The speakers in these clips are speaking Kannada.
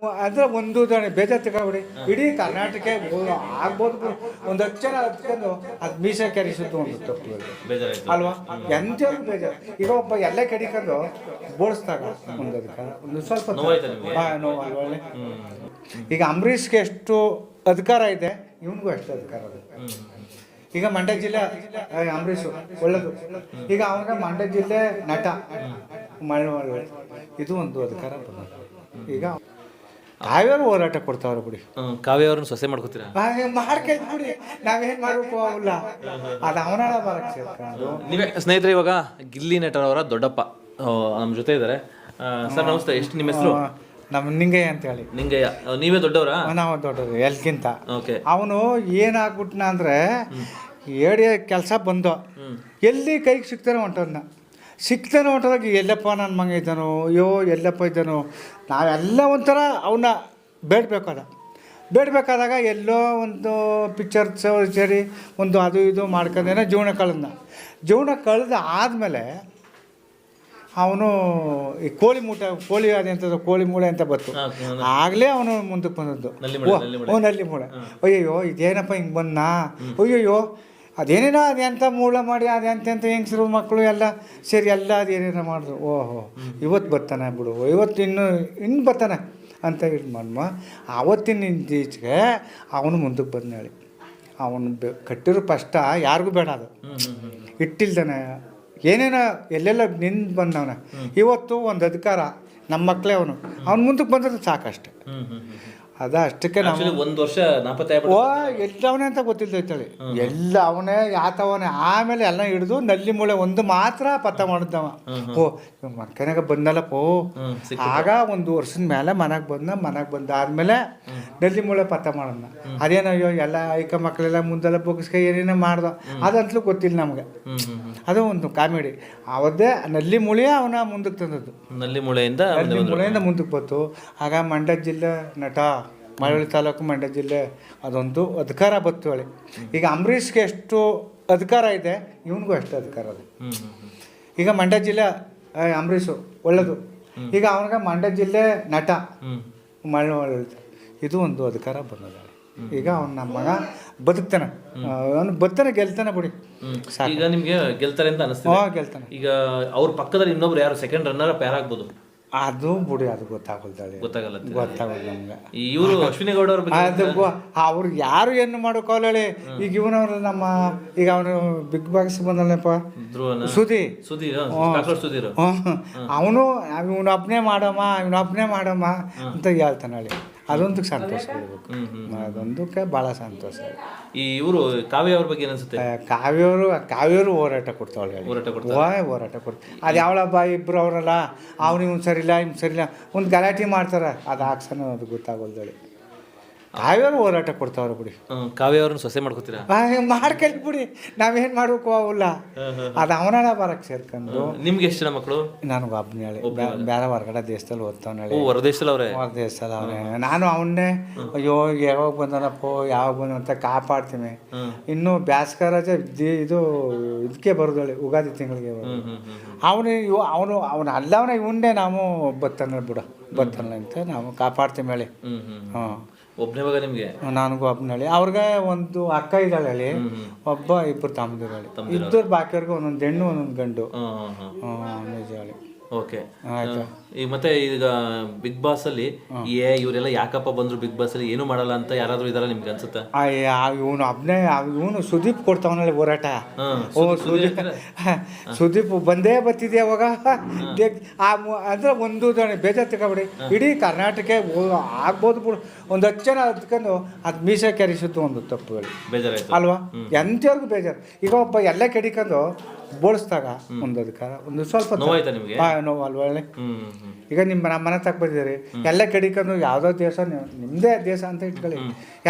ಅಂದ್ರೆ ಒಂದು ಬೇಜಾರು ತಗೊಬಿಡಿ ಇಡೀ ಕರ್ನಾಟಕ ಆಗ್ಬೋದು ಒಂದು 10 ಜನ ಹತ್ಕೊಂಡು ಅದು ಮೀಸೆ ಕೆರಿಸಿದ್ದು ಒಂದು ತಪ್ಪು ಅಲ್ವಾ. ಎಂಥವ್ರು ಬೇಜಾರು. ಈಗ ಒಬ್ಬ ಎಲ್ಲ ಕಡಿಕೊಂಡು ಬೋಳಿಸ್ದಾಗ ಒಂದು ಅದಕ್ಕೆ ಒಂದು ಸ್ವಲ್ಪ ನೋವು ಅಲ್ವಳ್ಳಿ. ಈಗ ಅಂಬರೀಷ್ಗೆ ಎಷ್ಟು ಅಧಿಕಾರ ಇದೆ ಇವನಿಗೂ ಅಷ್ಟು ಅಧಿಕಾರ ಇದೆ. ಈಗ ಮಂಡ್ಯ ಜಿಲ್ಲೆ ಅಂಬರೀಷು ಒಳ್ಳೇದು. ಈಗ ಅವನಿಗೆ ಮಂಡ್ಯ ಜಿಲ್ಲೆ ನಟ ಮಳೆ ಇದು ಒಂದು ಅಧಿಕಾರ ಬಂದ. ಈಗ ಕಾವ್ಯವ್ರು ಹೋರಾಟ ಕೊಡ್ತಾವ್ರೆ ಬಿಡಿ. ಕಾವ್ಯವ್ರನ್ನ ಸೊಸೆ ಮಾಡ್ಕೋತೀರಾ? ಮಾಡ್ಕೊಳ್ಬಿಡಿ, ನಾವೇನ್ ಮಾಡಬೇಕು ಅವಲ್ಲ, ಅದು ಅವನ ಬರಕ್ ಸೇರ್ಕೊಂಡು. ನೀವೇ ಸ್ನೇಹಿತರೆ, ಇವಾಗ ಗಿಲ್ಲಿ ನಟರವರ ದೊಡ್ಡಪ್ಪ ನಮ್ಮ ಜೊತೆ ಇದ್ದಾರೆ. ಸರ್ ನಮಸ್ತೆ, ಎಷ್ಟು ನಿಮ್ಮ ಹೆಸರು? ನಮ್ಮ ನಿಂಗಯ್ಯ ಅಂತ ಹೇಳಿ. ನಿಂಗಯ್ಯ, ನೀವೇ ದೊಡ್ಡವರಾ? ನಾವು ದೊಡ್ಡವರು ಎಲ್ಕಿಂತ. ಓಕೆ. ಅವನು ಏನಾಗ್ಬಿಟ್ನ ಅಂದ್ರೆ ಏಡಿ ಕೆಲಸ ಬಂದು ಎಲ್ಲಿ ಕೈಗೆ ಸಿಗ್ತಾನೆ ಹೊಂಟೋದ್ನ. ಸಿಗ್ತಾನೆ ಹೊಂಟೋದಾಗ ಎಲ್ಲಪ್ಪ ನನ್ನ ಮಗ ಇದ್ದಾನೋ, ಅಯ್ಯೋ ಎಲ್ಲಪ್ಪ ಇದ್ದಾನೋ, ನಾವೆಲ್ಲ ಒಂಥರ ಅವನ್ನ ಬೇಡಬೇಕಾದಾಗ ಎಲ್ಲೋ ಒಂದು ಪಿಕ್ಚರ್ ಸೇರಿ ಒಂದು ಅದು ಇದು ಮಾಡ್ಕೊಂಡೇನೋ ಜೀವನ ಕಳೆದ ಆದಮೇಲೆ ಅವನು ಈ ಕೋಳಿ ಅದೆಂಥದ್ದು ಕೋಳಿ ಮೂಳೆ ಅಂತ ಬಂತು. ಆಗಲೇ ಅವನು ಮುಂದಕ್ಕೆ ಬಂದದ್ದು ನಲ್ಲಿ ಮೂಳೆ. ಅಯ್ಯಯ್ಯೋ ಇದೇನಪ್ಪ ಹಿಂಗೆ ಬಂದ, ಅಯ್ಯಯ್ಯೋ ಅದೇನೇನೋ ಅದೆಂಥ ಮೂಳ ಮಾಡಿ ಅದೆಂತೆಂಥ ಹೆಂಗಸರು ಮಕ್ಕಳು ಎಲ್ಲ ಸೇರಿ ಎಲ್ಲ ಅದೇನೇನೋ ಮಾಡಿದ್ರು. ಓಹೋ ಇವತ್ತು ಬರ್ತಾನೆ ಬಿಡು, ಇವತ್ತು ಇನ್ನು ಬರ್ತಾನೆ ಅಂತ ಇದು ಮಾಡಮ್ಮ. ಆವತ್ತಿನ ಈಚೆಗೆ ಅವನು ಮುಂದಕ್ಕೆ ಬಂದು ಹೇಳಿ ಅವನು ಕಟ್ಟಿರೋ ಕಷ್ಟ ಯಾರಿಗೂ ಬೇಡ, ಅದು ಇಟ್ಟಿಲ್ದಾನೆ ಏನೇನೋ ಎಲ್ಲೆಲ್ಲ ನಿಂದು ಬಂದವನ. ಇವತ್ತು ಒಂದು ಅಧಿಕಾರ ನಮ್ಮ ಮಕ್ಕಳೇ ಅವನು ಮುಂದಕ್ಕೆ ಬಂದ್ರೆ ಸಾಕಷ್ಟೆ. ಅದ ಅಷ್ಟಕ್ಕೆ ನಾವು ಒಂದು ವರ್ಷ ಎಲ್ಲವನೇ ಅಂತ ಗೊತ್ತಿಲ್ದೈತಳಿ, ಎಲ್ಲ ಅವನೇ ಯಾತವನೇ. ಆಮೇಲೆ ಎಲ್ಲ ಹಿಡಿದು ನಲ್ಲಿ ಮೂಳೆ ಒಂದು ಮಾತ್ರ ಪತ್ತ ಮಾಡಿದ್ದವ. ಮಕ್ಕನಾಗ ಬಂದಲ್ಲಪ್ಪೋ. ಆಗ ಒಂದು ವರ್ಷದ ಮೇಲೆ ಮನೆಗೆ ಬಂದಾದ್ಮೇಲೆ ನಲ್ಲಿ ಮೂಳೆ ಪತ್ತ ಮಾಡೋಣ. ಅದೇನಯ್ಯೋ ಎಲ್ಲ ಐಕ ಮಕ್ಕಳೆಲ್ಲ ಮುಂದೆಲ್ಲ ಬೊಗಿಸ್ಕ ಏನೇನೋ ಮಾಡ್ದ, ಅದಂತಲೂ ಗೊತ್ತಿಲ್ಲ ನಮ್ಗೆ. ಅದು ಒಂದು ಕಾಮಿಡಿ. ಅವದ್ದೇ ನಲ್ಲಿ ಮೂಳೆಯೇ ಅವನ ಮುಂದಕ್ಕೆ ತಂದದ್ದು. ನಲ್ಲಿ ಮೂಳೆಯಿಂದ ಮುಂದಕ್ಕೆ ಬಂತು. ಆಗ ಮಂಡ್ಯ ಜಿಲ್ಲೆ ನಟ, ಮಳವಳ್ಳಿ ತಾಲೂಕು ಮಂಡ್ಯ ಜಿಲ್ಲೆ, ಅದೊಂದು ಅಧಿಕಾರ ಬತ್ತು ಹೇಳಿ. ಈಗ ಅಂಬರೀಷ್ಗೆ ಎಷ್ಟು ಅಧಿಕಾರ ಇದೆ ಇವನಿಗೂ ಅಷ್ಟು ಅಧಿಕಾರ ಇದೆ. ಈಗ ಮಂಡ್ಯ ಜಿಲ್ಲೆ ಅಂಬರೀಷು ಒಳ್ಳೇದು. ಈಗ ಅವನಿಗೆ ಮಂಡ್ಯ ಜಿಲ್ಲೆ ನಟ ಮಳವಳ್ಳಿ, ಇದು ಒಂದು ಅಧಿಕಾರ ಬಂದದ. ಈಗ ಅವ್ನು ನಮ್ಮ ಮಗ ಬದುಕ್ತಾನೆ, ಅವನು ಬರ್ತಾನೆ, ಗೆಲ್ತಾನೆ ಬಿಡಿ. ಈಗ ನಿಮ್ಗೆ ಗೆಲ್ತಾರೆ ಅಂತ ಅನಿಸ್ತಿದೆ? ಗೆಲ್ತಾನೆ. ಈಗ ಅವ್ರ ಪಕ್ಕದಲ್ಲಿ ಇನ್ನೊಬ್ರು ಯಾರು ಸೆಕೆಂಡ್ ರನ್ನರ್ ಅಪ್ ಯಾರಾಗ್ಬೋದು? ಅದು ಬಿಡಿ, ಅದು ಗೊತ್ತಾಗಲ್ಲ ನಮ್ಗೆ. ಇವರು ಅಶ್ವಿನಿ ಗೌಡ ಅವ್ರ ಅದು ಅವ್ರು ಯಾರು ಏನು ಮಾಡೋಕೋಲಿ. ಈಗ ಇವನವ್ರು ನಮ್ಮ ಈಗ ಅವನು ಬಿಗ್ ಬಾಸ್ ಬಂದಲ್ಲಪ್ಪ ಸುದೀರ್, ಅವನು ಇವನೊಬ್ಬನೇ ಮಾಡಮ್ಮ ಅಂತ ಹೇಳ್ತಾನೆ ಹೇಳಿ. ಅದೊಂದಕ್ಕೆ ಸಂತೋಷ ಕೊಡ್ಬೇಕು, ಅದೊಂದಕ್ಕೆ ಭಾಳ ಸಂತೋಷ. ಈ ಇವರು ಕಾವ್ಯ ಅವ್ರ ಬಗ್ಗೆ ಏನನ್ಸುತ್ತೆ? ಕಾವ್ಯವರು ಹೋರಾಟ ಕೊಡ್ತಾವಳೆ, ಹೋರಾಟ ಕೊಡ್ತಾರೆ. ಅದು ಯಾವಳಬ್ಬ ಇಬ್ಬರು ಅವರಲ್ಲ, ಅವ್ನು ಇವ್ನು ಸರಿಲ್ಲ ಒಂದು ಗಲಾಟೆ ಮಾಡ್ತಾರೆ, ಅದು ಹಾಕ್ಸನ ಅದು ಗೊತ್ತಾಗೋಲ್ದಳಿ. ಕಾವ್ಯವ್ರು ಹೋರಾಟ ಕೊಡ್ತಾವ್ರೆ ಬಿಡಿ. ಕಾವ್ಯ ಅವ್ರನ್ನ ಸೊಸೆ ಮಾಡ್ಕೋತೀರಾ? ಮಾಡ್ಕೊಳ್ಬಿಡಿ, ನಾವೇನು ಮಾಡಬೇಕು ಅವಲ್ಲ, ಅದು ಅವನ ಬರಕ್ಕೆ ಸೇರ್ಕೊಂಡು. ನಿಮ್ಗೆ ಎಷ್ಟು ಜನ ಮಕ್ಕಳು? ನನಗೆ ಒಬ್ಬನೇ ಹೇಳಿ, ಬೇರೆ ಹೊರಗಡೆ ದೇಶದಲ್ಲಿ ಓದ್ತಾವನೆ ಹೇಳಿ. ಹೊರದೇಶದಲ್ಲಿ ಅವನೇ. ನಾನು ಅವನ್ನೇ ಅಯ್ಯೋ ಯಾವಾಗ ಬಂದನಪ್ಪೋ ಯಾವಾಗ ಬಂದ ಅಂತ ಕಾಪಾಡ್ತೀನಿ. ಇನ್ನು ಬ್ಯಾಸ್ಕ ರಜೆ ಇದು ಇದಕ್ಕೆ ಬರೋದಳಿ, ಯುಗಾದಿ ತಿಂಗಳಿಗೆ ಅವನು ಅಲ್ಲವನೇ ಇವನ್ನೇ ನಾವು ಬರ್ತಾನೆ ಅಂತ ನಾವು ಕಾಪಾಡ್ತೀವಿ ಹೇಳಿ. ಒಬ್ಬನೇ ಮಗ ನಿಮ್ಗೆ? ನನಗೂ ಒಬ್ಬನ ಹೇಳಿ. ಅವ್ರಿಗೆ ಒಂದು ಅಕ್ಕ ಇದ್ದಾಳೆ ಹೇಳಿ, ಒಬ್ಬ ಇಬ್ಬರು ತಮ್ಮದಿರು ಹೇಳಿ. ಇಬ್ಬರು ಬಾಕಿಯವ್ರಿಗೆ ಒಂದೊಂದು ಹೆಣ್ಣು ಒಂದೊಂದು ಗಂಡು. ನಿಜ ಹೇಳಿ. ಓಕೆ, ಆಯ್ತು. ಈಗ ಮತ್ತೆ ಈಗ ಬಿಗ್ ಬಾಸ್ ಅಲ್ಲಿ ಇವರೆಲ್ಲ ಯಾಕಪ್ಪ ಬಂದ್ರು ಬಿಗ್ ಬಾಸ್ ಅಲ್ಲಿ ಏನು ಮಾಡಲ್ಲ ಅಂತ ಯಾರಾದ್ರೂ ಇದಾರ ನಿಮ್ಗೆ ಅನ್ಸುತ್ತಾ? ಇವನು ಸುದೀಪ್ ಕೊಡ್ತಾವನಲ್ಲಿ ಹೋರಾಟ. ಸುದೀಪ್ ಬಂದೇ ಬರ್ತಿದ್ದೆ ಅವಾಗ. ಅಂದ್ರೆ ಒಂದು ಬೇಜಾರು ತಗೊಬಿಡಿ, ಇಡೀ ಕರ್ನಾಟಕ ಆಗ್ಬೋದು ಬಿಡು. ಒಂದು 10 ಜನ ಹತ್ಕೊಂಡು ಅದು ಮೀಸೆ ಕೆರಿಸಿದ್ದು ಒಂದು ತಪ್ಪು ಹೇಳಿ ಅಲ್ವಾ. ಎಂಥವ್ರಿಗೂ ಬೇಜಾರು. ಈಗ ಒಬ್ಬ ಎಲ್ಲ ಕೆಡಿಕೊಂಡು ಬೋಳಿಸ್ದಾಗ ಒಂದು ಅಧಿಕಾರ ಒಂದು ಸ್ವಲ್ಪ ನೋವು ಅಲ್ವಳ್ಳಿ. ಈಗ ನಮ್ಮ ಮನೆ ತಕ್ಕ ಬಂದಿದ್ದೀರಿ, ಎಲ್ಲ ಕಡಿಕೊಂಡು ಯಾವುದೋ ದೇಶ ನಿಮ್ಮದೇ ದೇಶ ಅಂತ ಇಟ್ಕೊಳ್ಳಿ,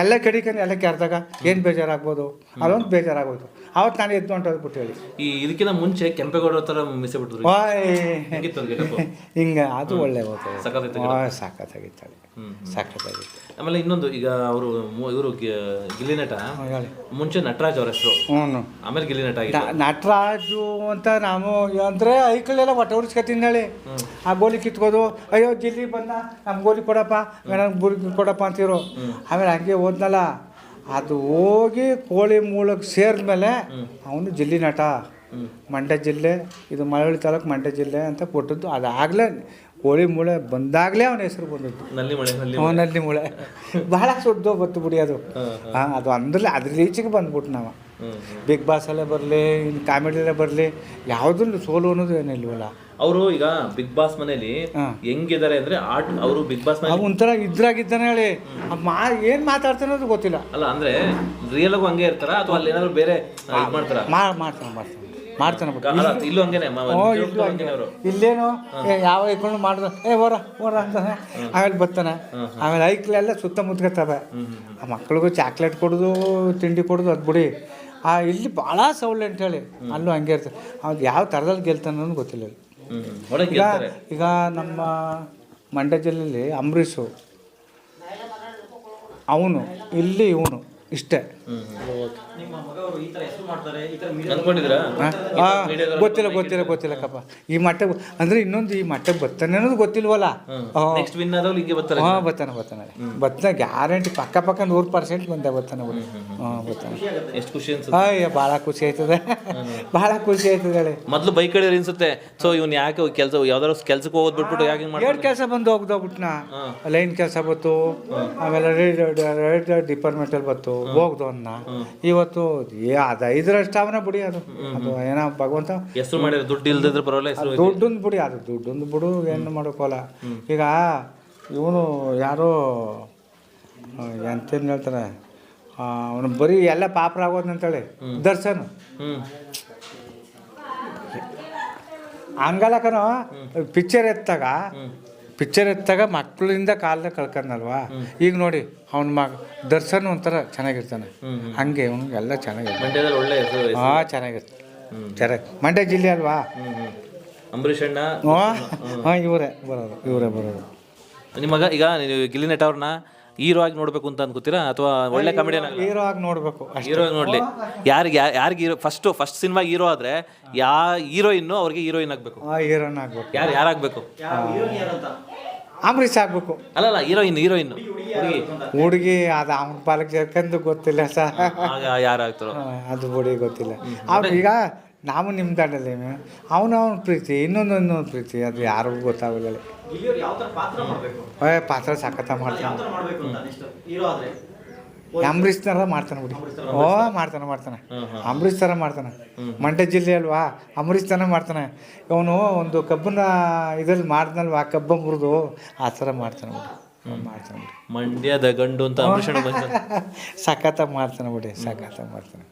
ಎಲ್ಲ ಕಡಿಕೊಂಡು ಎಲ್ಲ ಕೆರೆದಾಗ ಏನು ಬೇಜಾರಾಗ್ಬೋದು, ಅದೊಂದು ಬೇಜಾರಾಗ್ಬೋದು. ಅವತ್ತು ನಾನು ಎದ್ದು ಹೊಂಟೋಗ್ಬಿಟ್ಟು ಹೇಳಿ ಈ ಇದಕ್ಕಿಂತ ಮುಂಚೆ ಕೆಂಪೇಗೌಡರ ಥರ ಮಿಸೆ ಬಿಟ್ಟಿದ್ರು. ಹೆಂಗಿತ್ತು ಅದು getup? ಹಿಂಗೆ ಅದು ಒಳ್ಳೆ ಹೋಗ್ತದೆ. ಸಖತ್ತಾಗಿತ್ತು. ಸಾಕತ್ತಾಗಿತ್ತು ಸಾಕತ್ತಾಗಿತ್ತು. ಆಮೇಲೆ ಇನ್ನೊಂದು ಈಗ ಅವರು ಇವರು ಗಿಲ್ಲಿ ನಟ ಮುಂಚೆ ನಟರಾಜ್ ಅವ್ರ ಹೆಸರು, ಹ್ಞೂ ಆಮೇಲೆ ಗಿಲ್ಲಿ ನಟ ಆಗಿದ್ದು. ನಟರಾಜು ಅಂತ ನಾನು ಅಂದರೆ ಐಕಳೆಲ್ಲ ಒಟ್ಟ ಉಡ್ಸ್ಕೊತೀನಿ ಹೇಳಿ ಆ ಗೋಲಿ ಕಿತ್ಕೋದು, ಅಯ್ಯೋ ಜಿಲ್ಲಿ ಬಂದ ನಮ್ಗೆ ಗೋಲಿ ಕೊಡಪ್ಪ, ನನಗೆ ಬುರ್ಗಿ ಕೊಡಪ್ಪ ಅಂತಿರೋ. ಆಮೇಲೆ ಹಂಗೆ ಹೋದ್ನಲ್ಲ, ಅದು ಹೋಗಿ ಕೋಳಿ ಮೂಲಕ್ಕೆ ಸೇರಿದ್ಮೇಲೆ ಅವನು ಜಿಲ್ಲಿ ನಟ, ಮಂಡ್ಯ ಜಿಲ್ಲೆ, ಇದು ಮಳವಳ್ಳಿ ತಾಲೂಕು ಮಂಡ್ಯ ಜಿಲ್ಲೆ ಅಂತ ಕೊಟ್ಟದ್ದು. ಅದಾಗಲೇ ಕೋಳಿ ಮೂಳೆ ಬಂದಾಗಲೇ ಅವನ ಹೆಸರು ಬಂದದ್ದು, ನಲ್ಲಿ ಮೂಳೆ. ಭಾಳ ಸುದ್ದು ಬತ್ತು ಬಿಡಿ ಅದು. ಅದು ಅಂದ್ರೆ ಅದ್ರ ಈಚೆಗೆ ಬಂದ್ಬಿಟ್ಟು ನಾವು ಬಿಗ್ ಬಾಸಲ್ಲೇ ಬರಲಿ, ಇನ್ನು ಕಾಮಿಡಿಯಲ್ಲೇ ಬರಲಿ, ಯಾವುದನ್ನು ಸೋಲು ಅನ್ನೋದು ಏನಿಲ್ವಲ್ಲ. ಅವರು ಈಗ ಬಿಗ್ ಬಾಸ್ ಮನೇಲಿ ಹೆಂಗಿದ್ದಾರೆ ಅಂದ್ರೆ ಅವರು ಬಿಗ್ ಬಾಸ್ ಮನೇಲಿ ಒಂಥರ ಇದ್ರಾಗಿದ್ದಾನೆ ಹೇಳಿ, ಏನು ಮಾತಾಡ್ತಾನೆ ಅನ್ನೋದು ಗೊತ್ತಿಲ್ಲ. ಅಲ್ಲ ಅಂದ್ರೆ ರಿಯಲ್ ಆಗೂ ಹಂಗೆ ಇರ್ತಾರ ಅಥವಾ ಅಲ್ಲಿ ಏನಾದ್ರು ಬೇರೆ ಮಾಡ್ತಾರ? ಮಾಡ್ತಾನೆ ಇಲ್ಲೂ ಹಂಗೇನೆ ಇಲ್ಲೇನು ಯಾವ ಐಕೊಂಡು ಮಾಡಿದ್ರೆ ಓರ ಅಂತಾನೆ. ಆಮೇಲೆ ಬರ್ತಾನೆ. ಆಮೇಲೆ ಐಕ್ಲೆಲ್ಲ ಸುತ್ತಮುತ್ತವೆ. ಆ ಮಕ್ಳಿಗೂ ಚಾಕ್ಲೇಟ್ ಕೊಡೋದು, ತಿಂಡಿ ಕೊಡೋದು, ಅದು ಬಿಡಿ. ಇಲ್ಲಿ ಭಾಳ ಸೌಲೆಂಟ್ ಹೇಳಿ, ಅಲ್ಲೂ ಹಂಗೆ ಇರ್ತದೆ. ಅವ್ನು ಯಾವ ಥರದಲ್ಲಿ ಗೆಲ್ತಾನೆ ಅನ್ನೋದು ಗೊತ್ತಿಲ್ಲ. ಈಗ ನಮ್ಮ ಮಂಡ್ಯ ಜಿಲ್ಲೆಯಲ್ಲಿ ಅಂಬರೀಷು, ಅವನು ಇಲ್ಲಿ ಇವನು ಇಷ್ಟೇ. ಗೊತ್ತಿಲ್ಲ ಕಪ್ಪ. ಈ ಮಟ್ಟಕ್ಕೆ ಅಂದ್ರೆ ಇನ್ನೊಂದು ಈ ಮಟ್ಟಕ್ಕೆ ಬರ್ತಾನೆ ಅನ್ನೋದು ಗೊತ್ತಿಲ್ವಲ್ಲ. ಬರ್ತಾನೆ ಗ್ಯಾರಂಟಿ, ಪಕ್ಕ 100% ಬಂದೆ ಬರ್ತಾನೆ. ಎಷ್ಟು ಖುಷಿ ಅನ್ಸುತ್ತೆ? ಭಾಳ ಖುಷಿ ಆಯ್ತದೆ, ಭಾಳ ಖುಷಿ ಆಯ್ತದೆ ಹೇಳಿ. ಮೊದಲು ಬೈಕ್ ಕಡೆ ಅನ್ಸುತ್ತೆ, ಸೊ ಇವ್ನು ಯಾಕೆ ಕೆಲಸ ಯಾವ್ದಾದ್ರು ಕೆಲ್ಸಕ್ಕೆ ಹೋಗೋದು ಬಿಟ್ಬಿಟ್ಟು ಯಾಕೆ ಎರಡು ಕೆಲಸ ಬಂದು ಹೋಗ್ದೋಗ್ಬಿಟ್ನಾ, ಲೈನ್ ಕೆಲಸ ಬತ್ತು, ಆಮೇಲೆ ರೈಟ್ ಡಿಪಾರ್ಟ್ಮೆಂಟಲ್ಲಿ ಬತ್ತು ಹೋಗ್ದು ಅನ್ನ. ಇವತ್ತು ಅದು 5ರಷ್ಟು ಅವನ ಬಿಡಿ. ಅದು ಏನೋ ಭಗವಂತ ಹೆಸರು ಮಾಡಿದ್ರೆ ದುಡ್ಡು ಇಲ್ದಿದ್ರೆ ಪರವಾಗಿಲ್ಲ, ದುಡ್ಡೊಂದು ಬಿಡಿ, ಅದು ದುಡ್ಡೊಂದು ಬಿಡು, ಏನು ಮಾಡೋಕ್ಕಲ್ಲ. ಈಗ ಇವನು ಯಾರೋ ಎಂತೇನು ಹೇಳ್ತಾರೆ, ಅವನು ಬರೀ ಎಲ್ಲ ಪಾಪರ ಆಗೋದಂತೇಳಿ ದರ್ಶನ್ ಹಂಗಲ್ಲಕನೋ. ಪಿಕ್ಚರ್ ಎತ್ತಾಗ ಮಕ್ಕಳಿಂದ ಕಾಲದಾಗ ಕಳ್ಕೊಂಡಲ್ವಾ. ಈಗ ನೋಡಿ ಅವನ ದರ್ಶನ್ ಒಂಥರ ಚೆನ್ನಾಗಿರ್ತಾನೆ, ಹಂಗೆ ಅವನು ಎಲ್ಲ ಚೆನ್ನಾಗಿರ್ತಾನೆ. ಚೆನ್ನಾಗಿರ್ತಾನೆ. ಮಂಡ್ಯ ಜಿಲ್ಲೆ ಅಲ್ವಾ. ಅಂಬರೀಷ್ ಅಣ್ಣ ಇವರೇ ಬರೋದು. ನಿಮಗ ಈಗ ನೀವು ಗಿಲ್ಲಿ ನಟ ಅವ್ರನ್ನ ಹೀರೋ ಆಗಿ ನೋಡ್ಬೇಕು ಅಂತ ಅನ್ಕೋತೀರಾ ಅಥವಾ ಒಳ್ಳೆ ಕಾಮಿಡಿಯನ್ ಹೀರೋ ಆಗಿ ನೋಡ್ಬೇಕು? ಹೀರೋ ಆಗಿ ನೋಡ್ಲಿ. ಯಾರಿಗೆ ಹೀರೋ ಫಸ್ಟ್ ಸಿನಿಮಾ ಹೀರೋ ಆದ್ರೆ ಹೀರೋಯಿನ್ ಅವ್ರಿಗೆ ಹೀರೋಯಿನ್ ಆಗ್ಬೇಕು, ಹೀರೋಯಿನ್ ಆಗ್ಬೇಕು. ಯಾರಾಗಬೇಕು? ಅಂಬರೀಷ್ ಆಗ್ಬೇಕು. ಅಲ್ಲ ಹೀರೋಯಿನ್ ಹುಡುಗಿ ಅದು ಅವನ ಪಾಲಕ್ಕೆ ಸೇರ್ಕೊಂಡು ಗೊತ್ತಿಲ್ಲ ಸರ್, ಯಾರಾಗ್ತಾರೋ ಅದು ಹುಡುಗಿ ಗೊತ್ತಿಲ್ಲ. ಈಗ ನಾವು ನಿಮ್ಮ ದಂಡಲ್ಲಿ ಅವನ ಪ್ರೀತಿ, ಇನ್ನೊಂದು ಪ್ರೀತಿ, ಅದು ಯಾರಿಗೂ ಗೊತ್ತಾಗಲ್ಲ. ಪಾತ್ರ ಸಖತ್ತ ಮಾಡ್ತಾನೆ. ಅಂಬರೀಷ್ ಥರ ಮಾಡ್ತಾನೆ ಬಿಡಿ. ಮಾಡ್ತಾನೆ ಅಂಬರೀಷ್ ಥರ ಮಾಡ್ತಾನೆ. ಮಂಡ್ಯ ಜಿಲ್ಲೆ ಅಲ್ವಾ, ಅಂಬರೀಷ್ ಥರ ಮಾಡ್ತಾನೆ. ಅವನು ಒಂದು ಕಬ್ಬನ್ನ ಇದ್ರಲ್ಲಿ ಮಾಡ್ದಲ್ವಾ, ಕಬ್ಬ ಮುರಿದು ಆ ಥರ ಮಾಡ್ತಾನೆ ಬಿಡಿ. ಮಂಡ್ಯದ ಗಂಡು ಅಂತ ಸಖತ್ತ ಮಾಡ್ತಾನೆ ಬಿಡಿ, ಸಖತ್ತ ಮಾಡ್ತಾನೆ.